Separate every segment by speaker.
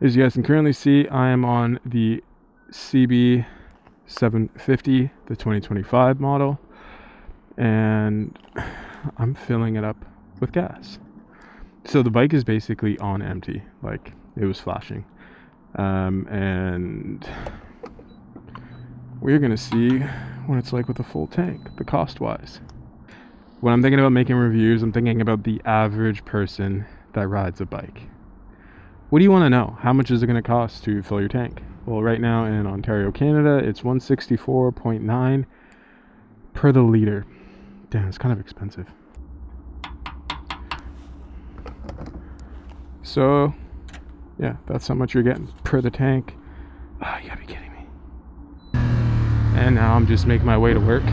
Speaker 1: As you guys can currently see, I am on the CB750, the 2025 model, and I'm filling it up with gas. So the bike is basically on empty, like it was flashing. And we're gonna see what it's like with a full tank, the cost wise. When I'm thinking about making reviews, I'm thinking about the average person that rides a bike. What do you want to know? How much is it going to cost to fill your tank? Well, right now in Ontario, Canada, it's 164.9 per the liter. Damn, it's kind of expensive. So, yeah, that's how much you're getting per the tank. Oh, you gotta be kidding me. And now I'm just making my way to work.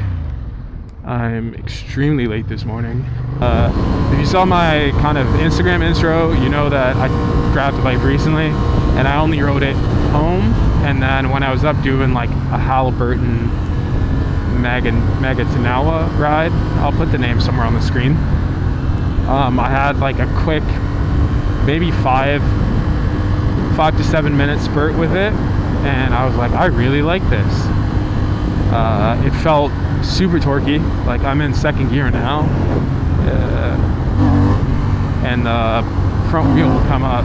Speaker 1: I'm extremely late this morning. If you saw my kind of Instagram intro, you know that I grabbed a bike recently and I only rode it home, and then when I was up doing like a Halliburton Magatanawa ride, I'll put the name somewhere on the screen. I had like a quick maybe 5 to 7 minute spurt with it, and I was like, I really like this. It felt super torquey, like I'm in second gear now, and the front wheel will come up,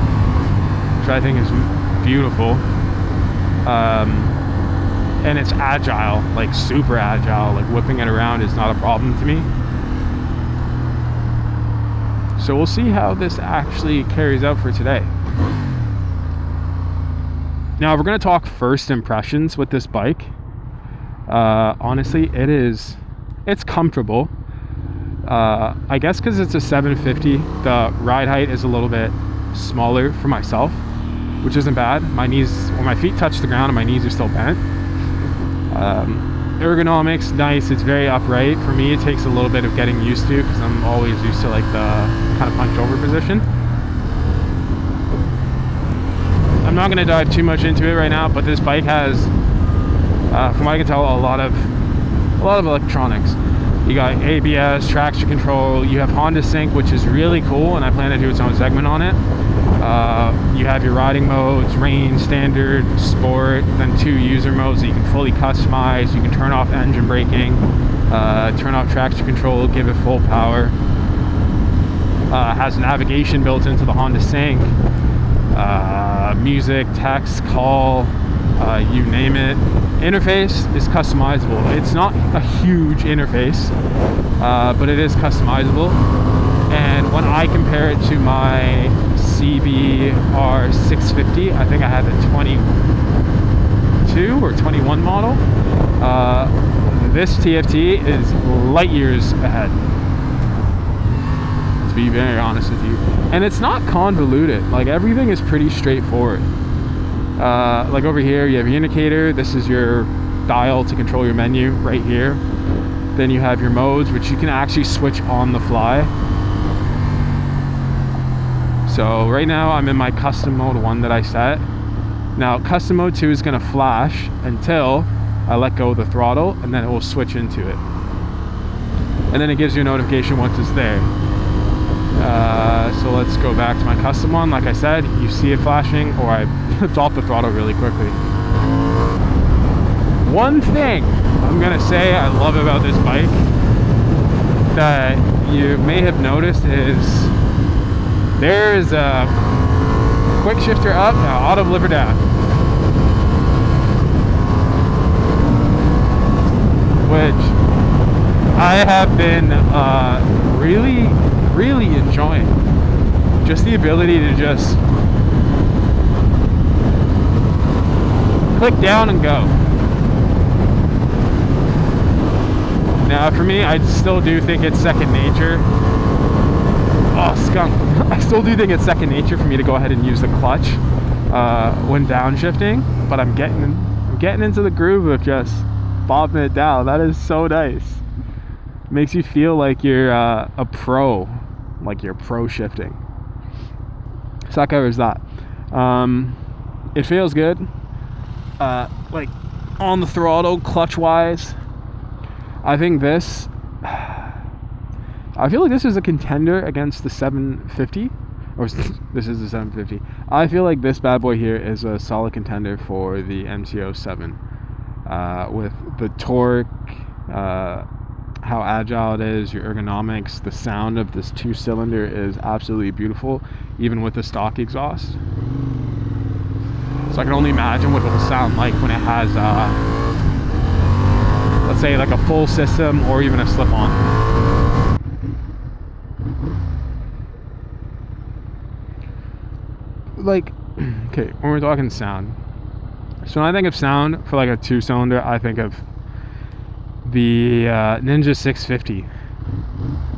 Speaker 1: which I think is beautiful, and it's agile, like super agile, like whipping it around is not a problem to me. So we'll see how this actually carries out for today. Now we're going to talk first impressions with this bike. Honestly, it's comfortable. I guess because it's a 750, the ride height is a little bit smaller for myself, which isn't bad. My knees, when my feet touch the ground and my knees are still bent. Ergonomics, nice. It's very upright. For me, it takes a little bit of getting used to because I'm always used to like the kind of hunch over position. I'm not going to dive too much into it right now, but this bike has, from what I can tell, a lot of electronics. You got ABS, traction control, you have Honda Sync, which is really cool, and I plan to do its own segment on it. You have your riding modes, range, standard, sport, then 2 user modes that you can fully customize. You can turn off engine braking, turn off traction control, give it full power. Has navigation built into the Honda Sync, music, text, call, you name it. Interface is customizable. It's not a huge interface, but it is customizable. And when I compare it to my CBR 650, I think I had the 22 or 21 model, this TFT is light years ahead, to be very honest with you. And it's not convoluted, like everything is pretty straightforward. Like over here you have your indicator, this is your dial to control your menu right here. Then you have your modes, which you can actually switch on the fly. So right now I'm in my custom mode 1 that I set. Now custom mode 2 is going to flash until I let go of the throttle, and then it will switch into it. And then it gives you a notification once it's there. So let's go back to my custom one. Like I said, you see it flashing, or I flipped off the throttle really quickly. One thing I'm gonna say I love about this bike that you may have noticed is there's a quick shifter up and auto lever down, which I have been really enjoying. Just the ability to just click down and go. Now for me, I still do think it's second nature. Oh, skunk. I still do think it's second nature for me to go ahead and use the clutch when downshifting, but I'm getting into the groove of just bobbing it down. That is so nice. Makes you feel like you're a pro, like you're pro shifting. So that covers that. It feels good. Like on the throttle, clutch wise, I think this, I feel like this is a contender against the 750. or this is the 750. I feel like this bad boy here is a solid contender for the MT-07. With the torque, how agile it is, your ergonomics, the sound of this 2-cylinder is absolutely beautiful, even with the stock exhaust. So I can only imagine what it'll sound like when it has, let's say, like a full system or even a slip-on. Like, okay, when we're talking sound, so when I think of sound for like a 2-cylinder, I think of the Ninja 650.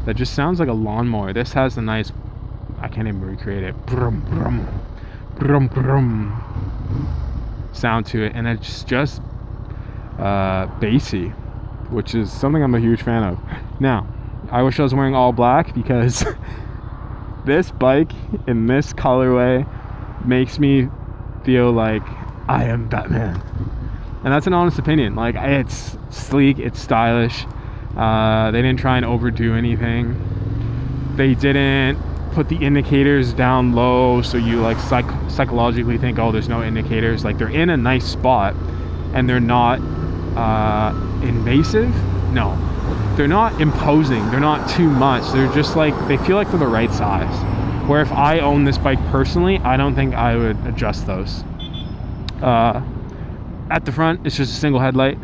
Speaker 1: That just sounds like a lawnmower. This has a nice, I can't even recreate it, brum, brum, brum, brum sound to it, and it's just bassy, which is something I'm a huge fan of. Now, I wish I was wearing all black, because this bike in this colorway makes me feel like I am Batman, and that's an honest opinion. Like, it's sleek, it's stylish. They didn't try and overdo anything. They didn't put the indicators down low so you like psychologically think, oh, there's no indicators. Like, they're in a nice spot, and they're not invasive. No, they're not imposing, they're not too much. They're just like, they feel like they're the right size. Where if I own this bike personally, I don't think I would adjust those. At the front, it's just a single headlight.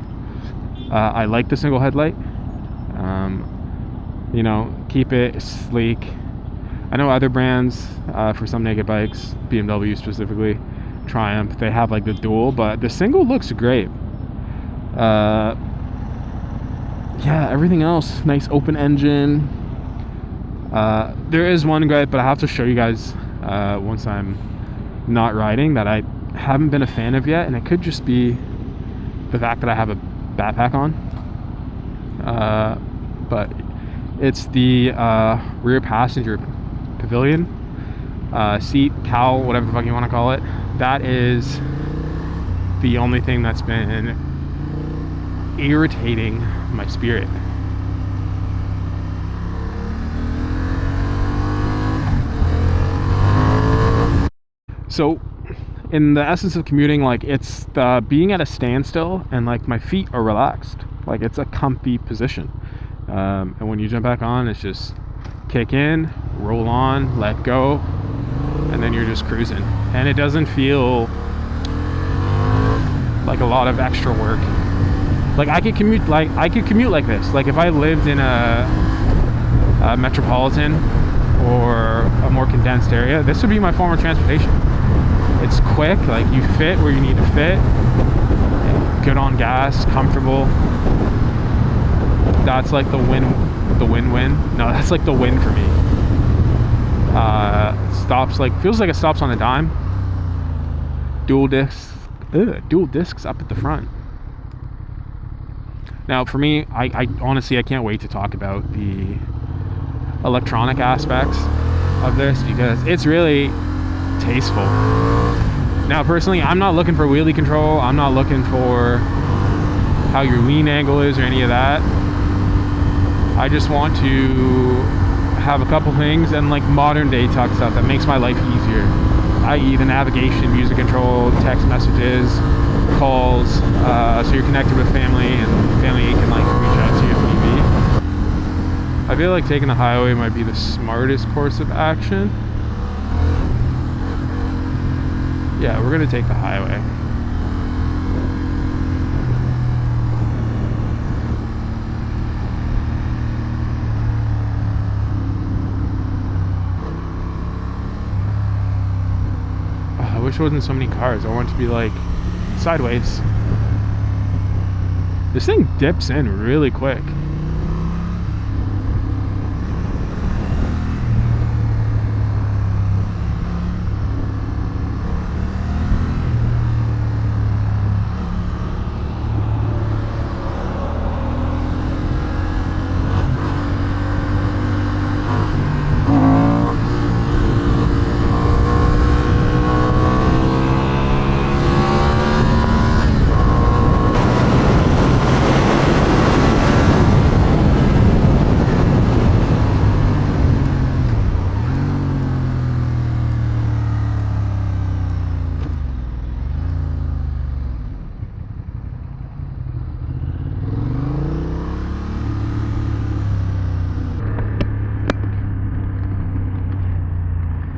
Speaker 1: I like the single headlight. You know, keep it sleek. I know other brands, for some naked bikes, BMW specifically, Triumph, they have like the dual, but the single looks great. Yeah, everything else, nice open engine. There is one gripe, but I have to show you guys once I'm not riding, that I haven't been a fan of yet, and it could just be the fact that I have a backpack on. But it's the rear passenger pavilion, seat, cowl, whatever the fuck you want to call it. That is the only thing that's been irritating my spirit. So in the essence of commuting, like, it's the being at a standstill, and like my feet are relaxed, like it's a comfy position, and when you jump back on, it's just kick in, roll on, let go, and then you're just cruising, and it doesn't feel like a lot of extra work. Like, I could commute like this. Like, if I lived in a metropolitan or a more condensed area, this would be my form of transportation. It's quick, like, you fit where you need to fit, good on gas, comfortable. That's like the win-win. No, that's like the win for me. Stops, like, feels like it stops on a dime. Dual discs up at the front. Now, for me, I honestly, I can't wait to talk about the electronic aspects of this, because it's really tasteful. Now, personally, I'm not looking for wheelie control. I'm not looking for how your lean angle is or any of that. I just want to have a couple things, and like modern day talk stuff that makes my life easier, i.e. the navigation, music control, text messages, calls, so you're connected with family, and family can like reach out to you if need be. I feel like taking the highway might be the smartest course of action. Yeah, we're gonna take the highway. I wish there wasn't so many cars. I want it to be like sideways. This thing dips in really quick.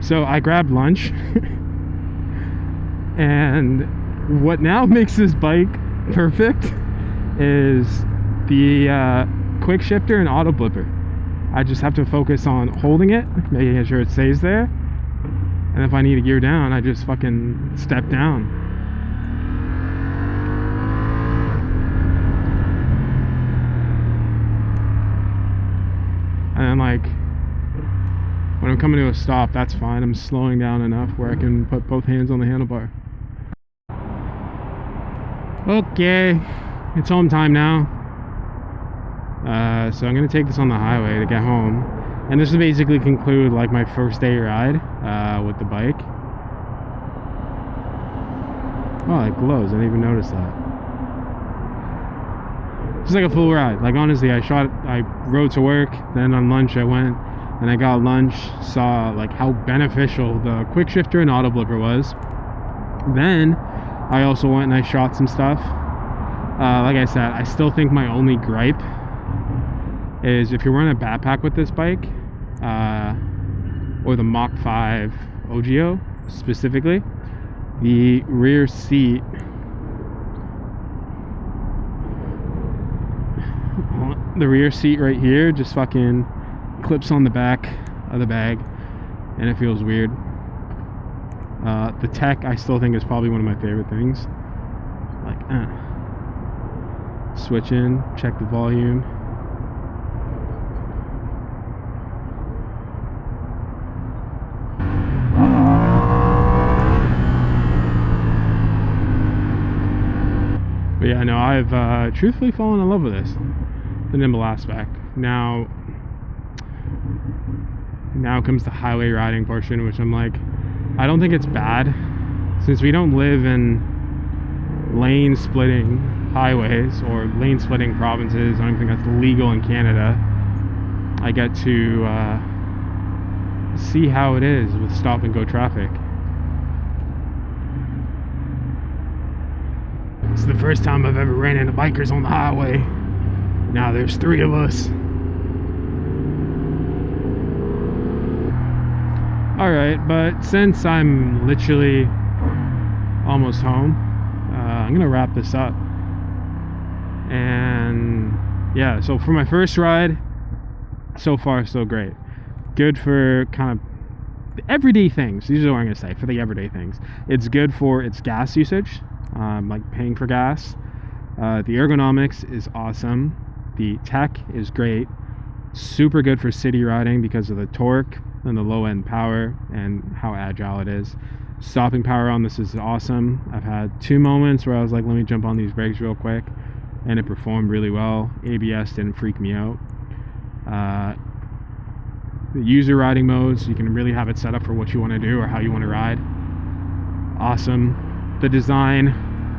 Speaker 1: So I grabbed lunch. And what now makes this bike perfect is the quick shifter and auto blipper. I just have to focus on holding it, making sure it stays there. And if I need to gear down, I just fucking step down. And then, like, when I'm coming to a stop, that's fine. I'm slowing down enough where I can put both hands on the handlebar. Okay, it's home time now. So I'm gonna take this on the highway to get home. And this will basically conclude like my first day ride with the bike. Oh, it glows. I didn't even notice that. Just like a full ride. Like, honestly, I rode to work, then on lunch I went and I got lunch, saw like how beneficial the quick shifter and auto blipper was. Then I also went and I shot some stuff. Like I said, I still think my only gripe is if you're wearing a backpack with this bike, or the Mach 5 OGO specifically, the rear seat right here just fucking clips on the back of the bag and it feels weird. The tech I still think is probably one of my favorite things. Like, switch in, check the volume. But yeah, no, I've truthfully fallen in love with this, the nimble aspect. Now comes the highway riding portion, which I'm like, I don't think it's bad, since we don't live in lane splitting highways or lane splitting provinces. I don't think that's legal in Canada. I get to see how it is with stop and go traffic. It's the first time I've ever ran into bikers on the highway. Now there's 3 of us. Alright, but since I'm literally almost home, I'm gonna wrap this up. And yeah, so for my first ride, so far so great. Good for kind of the everyday things. These are what I'm gonna say, for the everyday things. It's good for its gas usage, like paying for gas. The ergonomics is awesome. The tech is great. Super good for city riding because of the torque and the low end power and how agile it is. Stopping power on this is awesome. I've had 2 moments where I was like, let me jump on these brakes real quick, and it performed really well. ABS didn't freak me out. The user riding modes, you can really have it set up for what you want to do or how you want to ride. Awesome. The design,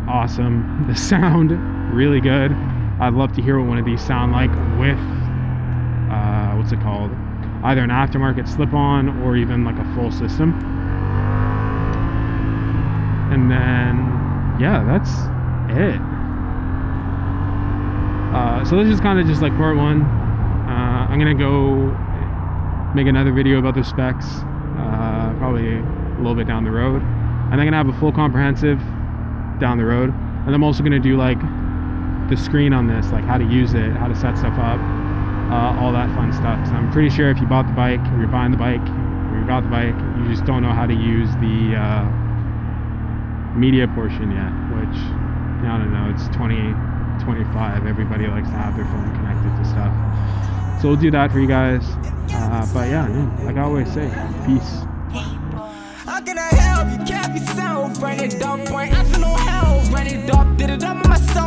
Speaker 1: awesome. The sound, really good. I'd love to hear what one of these sound like with what's it called, either an aftermarket slip-on or even like a full system. And then yeah, that's it. So this is kind of just like part 1. I'm gonna go make another video about the specs, probably a little bit down the road, and I'm gonna have a full comprehensive down the road. And I'm also gonna do like the screen on this, like how to use it, how to set stuff up, all that fun stuff. So I'm pretty sure if you bought the bike, or you're buying the bike, or you got the bike, you just don't know how to use the media portion yet, which, I don't know, it's 2025. Everybody likes to have their phone connected to stuff. So we'll do that for you guys. But yeah, like I always say, peace.
Speaker 2: How can I help you? Can't be self, run it up, point after no help, run it up, did it up myself.